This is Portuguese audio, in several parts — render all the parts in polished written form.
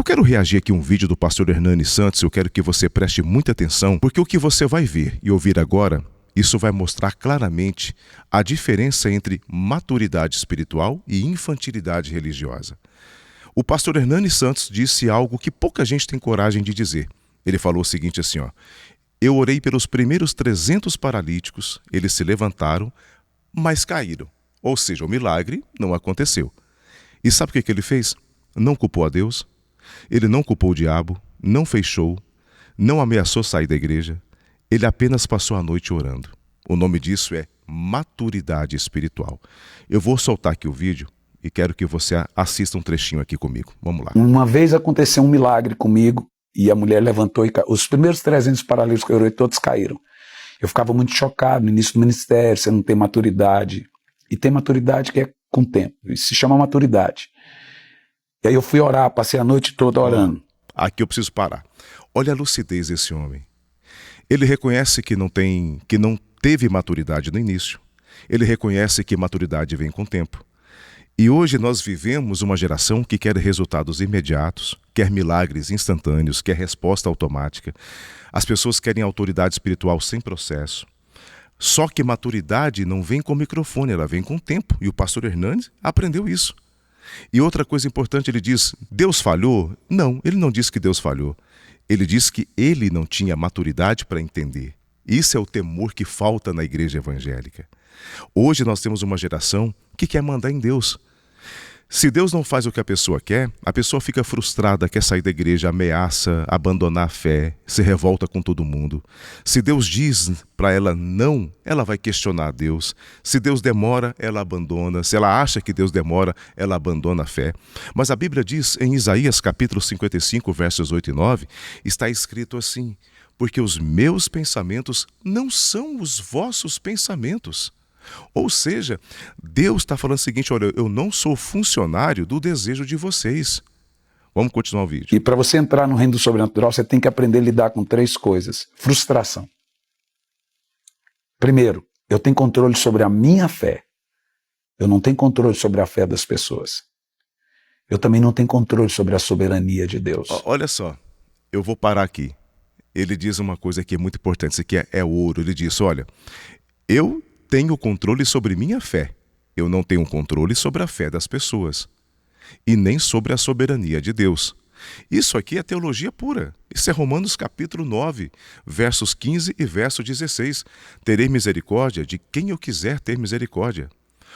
quero reagir aqui a um vídeo do pastor Hernani Santos. Eu quero que você preste muita atenção, porque o que você vai ver e ouvir agora, isso vai mostrar claramente a diferença entre maturidade espiritual e infantilidade religiosa. O pastor Hernani Santos disse algo que pouca gente tem coragem de dizer. Ele falou o seguinte assim, eu orei pelos primeiros 300 paralíticos, eles se levantaram, mas caíram. Ou seja, o milagre não aconteceu. E sabe o que ele fez? Não culpou a Deus, ele não culpou o diabo, não fez show, não ameaçou sair da igreja, ele apenas passou a noite orando. O nome disso é maturidade espiritual. Eu vou soltar aqui o vídeo e quero que você assista um trechinho aqui comigo. Vamos lá. Uma vez aconteceu um milagre comigo e a mulher levantou e caiu. Os primeiros 300 paralíticos que eu orei, todos caíram. Eu ficava muito chocado no início do ministério, você não tem maturidade. E tem maturidade que é com o tempo. Isso se chama maturidade. E aí eu fui orar, passei a noite toda orando. Aqui eu preciso parar. Olha a lucidez desse homem. Ele reconhece que não teve maturidade no início. Ele reconhece que maturidade vem com o tempo. E hoje nós vivemos uma geração que quer resultados imediatos, quer milagres instantâneos, quer resposta automática. As pessoas querem autoridade espiritual sem processo. Só que maturidade não vem com microfone, ela vem com o tempo. E o pastor Hernandes aprendeu isso. E outra coisa importante, ele diz, Deus falhou? Não, ele não disse que Deus falhou. Ele disse que ele não tinha maturidade para entender. Isso é o temor que falta na igreja evangélica. Hoje nós temos uma geração que quer mandar em Deus. Se Deus não faz o que a pessoa quer, a pessoa fica frustrada, quer sair da igreja, ameaça, abandonar a fé, se revolta com todo mundo. Se Deus diz para ela não, ela vai questionar Deus. Se Deus demora, ela abandona. Se ela acha que Deus demora, ela abandona a fé. Mas a Bíblia diz em Isaías capítulo 55, versos 8 e 9, está escrito assim, porque os meus pensamentos não são os vossos pensamentos. Ou seja, Deus está falando o seguinte, olha, eu não sou funcionário do desejo de vocês. Vamos continuar o vídeo. E para você entrar no reino do sobrenatural, você tem que aprender a lidar com 3 coisas. Frustração. Primeiro, eu tenho controle sobre a minha fé. Eu não tenho controle sobre a fé das pessoas. Eu também não tenho controle sobre a soberania de Deus. Olha só, eu vou parar aqui. Ele diz uma coisa que é muito importante, isso aqui é ouro. Ele diz, olha, eu tenho controle sobre minha fé. Eu não tenho controle sobre a fé das pessoas. E nem sobre a soberania de Deus. Isso aqui é teologia pura. Isso é Romanos capítulo 9, versos 15 e verso 16. Terei misericórdia de quem eu quiser ter misericórdia.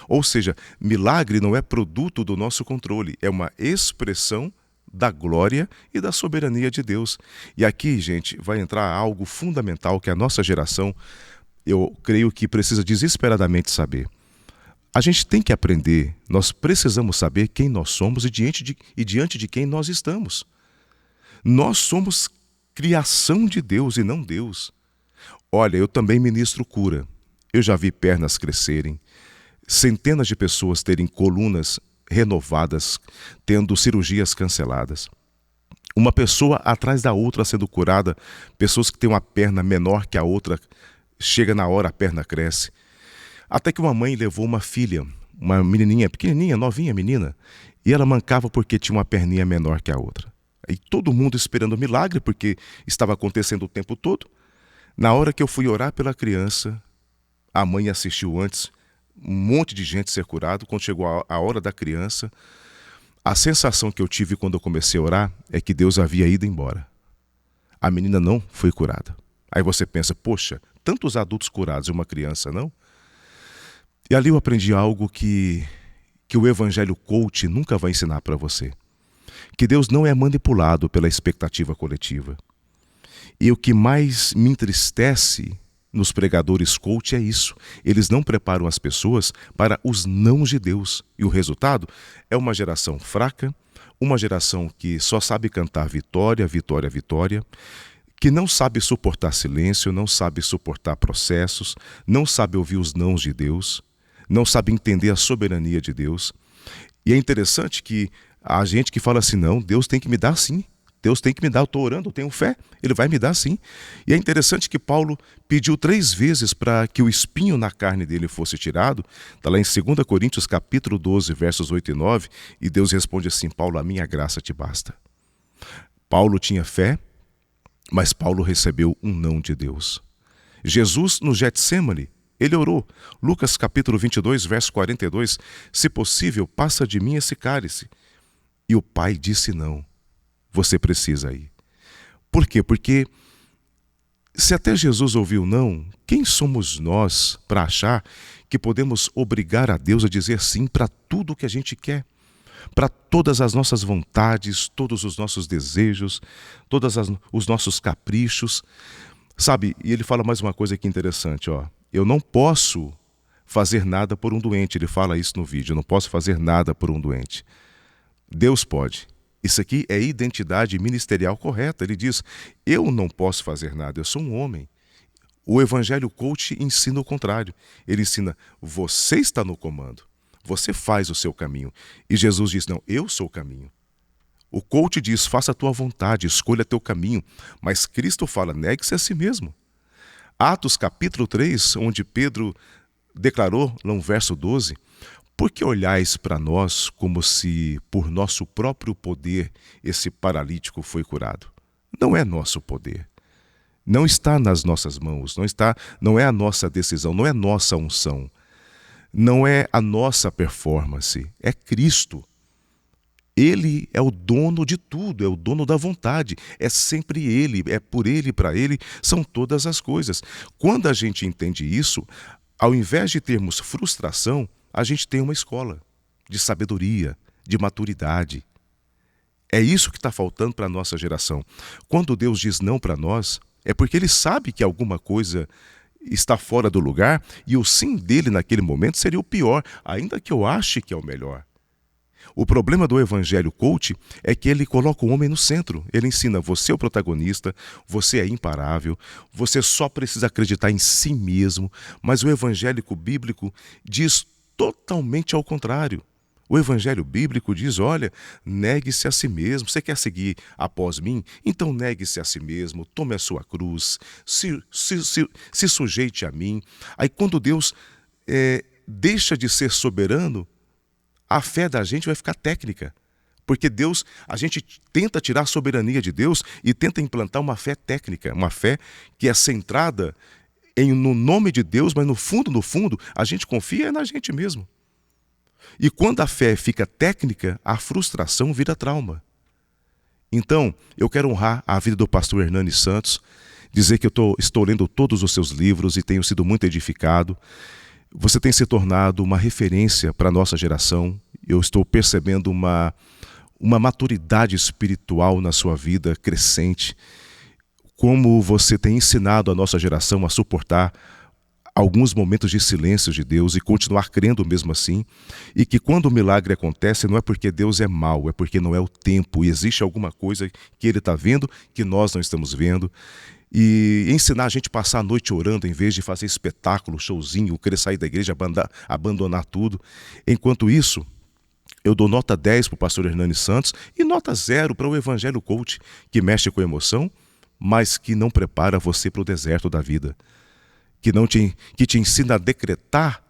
Ou seja, milagre não é produto do nosso controle, é uma expressão da glória e da soberania de Deus. E aqui, gente, vai entrar algo fundamental que a nossa geração, eu creio que precisa desesperadamente saber. A gente tem que aprender, nós precisamos saber quem nós somos e diante de quem nós estamos. Nós somos criação de Deus e não Deus. Olha, eu também ministro cura. Eu já vi pernas crescerem, centenas de pessoas terem colunas renovadas, tendo cirurgias canceladas. Uma pessoa atrás da outra sendo curada, pessoas que têm uma perna menor que a outra, chega na hora, a perna cresce. Até que uma mãe levou uma filha, uma menininha pequenininha, novinha menina, e ela mancava porque tinha uma perninha menor que a outra. E todo mundo esperando o milagre, porque estava acontecendo o tempo todo. Na hora que eu fui orar pela criança, a mãe assistiu antes, um monte de gente ser curado. Quando chegou a hora da criança, a sensação que eu tive quando eu comecei a orar é que Deus havia ido embora. A menina não foi curada. Aí você pensa, poxa, tantos adultos curados e uma criança não? E ali eu aprendi algo que o evangelho coach nunca vai ensinar para você. Que Deus não é manipulado pela expectativa coletiva. E o que mais me entristece nos pregadores coach é isso. Eles não preparam as pessoas para os nãos de Deus. E o resultado é uma geração fraca, uma geração que só sabe cantar vitória, vitória, vitória, que não sabe suportar silêncio, não sabe suportar processos, não sabe ouvir os nãos de Deus, não sabe entender a soberania de Deus. E é interessante que há gente que fala assim, não, Deus tem que me dar sim. Deus tem que me dar, eu estou orando, eu tenho fé, Ele vai me dar sim. E é interessante que Paulo pediu 3 vezes para que o espinho na carne dele fosse tirado. Está lá em 2 Coríntios capítulo 12, versos 8 e 9, e Deus responde assim, Paulo, a minha graça te basta. Paulo tinha fé, mas Paulo recebeu um não de Deus. Jesus, no Getsêmani, ele orou. Lucas capítulo 22, verso 42, se possível, passa de mim esse cálice. E o Pai disse não. Você precisa ir. Por quê? Porque se até Jesus ouviu não, quem somos nós para achar que podemos obrigar a Deus a dizer sim para tudo o que a gente quer? Para todas as nossas vontades, todos os nossos desejos, todos os nossos caprichos. Sabe, e ele fala mais uma coisa aqui interessante, ó. Eu não posso fazer nada por um doente, ele fala isso no vídeo, eu não posso fazer nada por um doente. Deus pode. Isso aqui é identidade ministerial correta. Ele diz, eu não posso fazer nada, eu sou um homem. O Evangelho Coach ensina o contrário. Ele ensina, você está no comando, você faz o seu caminho. E Jesus diz, não, eu sou o caminho. O coach diz, faça a tua vontade, escolha teu caminho. Mas Cristo fala, negue-se a si mesmo. Atos capítulo 3, onde Pedro declarou, no verso 12, por que olhais para nós como se por nosso próprio poder esse paralítico foi curado? Não é nosso poder. Não está nas nossas mãos, não é a nossa decisão, não é nossa unção. Não é a nossa performance, é Cristo. Ele é o dono de tudo, é o dono da vontade, é sempre Ele, é por Ele, para Ele, são todas as coisas. Quando a gente entende isso, ao invés de termos frustração, a gente tem uma escola de sabedoria, de maturidade. É isso que está faltando para a nossa geração. Quando Deus diz não para nós, é porque Ele sabe que alguma coisa está fora do lugar e o sim dele naquele momento seria o pior, ainda que eu ache que é o melhor. O problema do Evangelho Coach é que ele coloca o homem no centro. Ele ensina, você é o protagonista, você é imparável, você só precisa acreditar em si mesmo. Mas o evangélico bíblico diz totalmente ao contrário. O evangelho bíblico diz, olha, negue-se a si mesmo. Você quer seguir após mim? Então negue-se a si mesmo, tome a sua cruz, se sujeite a mim. Aí quando Deus deixa de ser soberano, a fé da gente vai ficar técnica. Porque Deus, a gente tenta tirar a soberania de Deus e tenta implantar uma fé técnica, uma fé que é centrada no nome de Deus, mas no fundo, a gente confia na gente mesmo. E quando a fé fica técnica, a frustração vira trauma. Então, eu quero honrar a vida do pastor Hernani Santos, dizer que eu estou lendo todos os seus livros e tenho sido muito edificado. Você tem se tornado uma referência para a nossa geração. Eu estou percebendo uma maturidade espiritual na sua vida crescente. Como você tem ensinado a nossa geração a suportar alguns momentos de silêncio de Deus e continuar crendo mesmo assim. E que quando o milagre acontece, não é porque Deus é mau, é porque não é o tempo. E existe alguma coisa que Ele está vendo que nós não estamos vendo. E ensinar a gente a passar a noite orando em vez de fazer espetáculo, showzinho, querer sair da igreja, abandonar tudo. Enquanto isso, eu dou nota 10 para o pastor Hernani Santos e nota 0 para o Evangelho Coach, que mexe com emoção, mas que não prepara você para o deserto da vida. Que te ensina a decretar,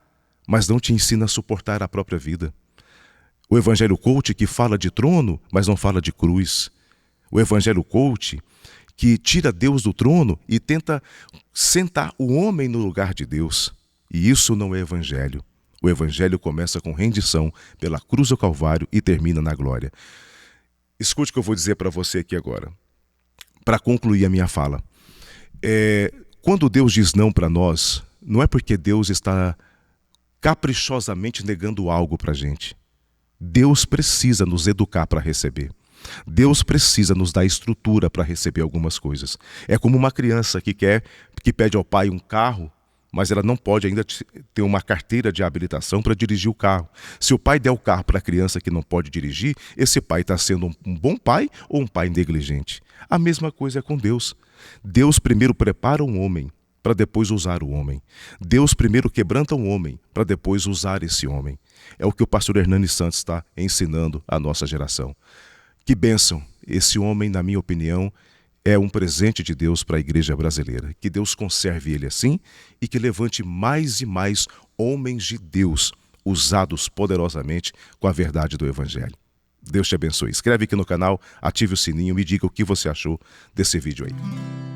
mas não te ensina a suportar a própria vida. O Evangelho Coach que fala de trono, mas não fala de cruz. O Evangelho Coach que tira Deus do trono e tenta sentar o homem no lugar de Deus. E isso não é evangelho. O evangelho começa com rendição pela cruz do Calvário e termina na glória. Escute o que eu vou dizer para você aqui agora, para concluir a minha fala. Quando Deus diz não para nós, não é porque Deus está caprichosamente negando algo para a gente. Deus precisa nos educar para receber. Deus precisa nos dar estrutura para receber algumas coisas. É como uma criança que pede ao pai um carro, mas ela não pode ainda ter uma carteira de habilitação para dirigir o carro. Se o pai der o carro para a criança que não pode dirigir, esse pai está sendo um bom pai ou um pai negligente? A mesma coisa é com Deus. Deus primeiro prepara um homem para depois usar o homem. Deus primeiro quebranta um homem para depois usar esse homem. É o que o pastor Hernani Santos está ensinando à nossa geração. Que bênção! Esse homem, na minha opinião, é um presente de Deus para a igreja brasileira. Que Deus conserve ele assim e que levante mais e mais homens de Deus usados poderosamente com a verdade do Evangelho. Deus te abençoe. Inscreve aqui no canal, ative o sininho, me diga o que você achou desse vídeo aí.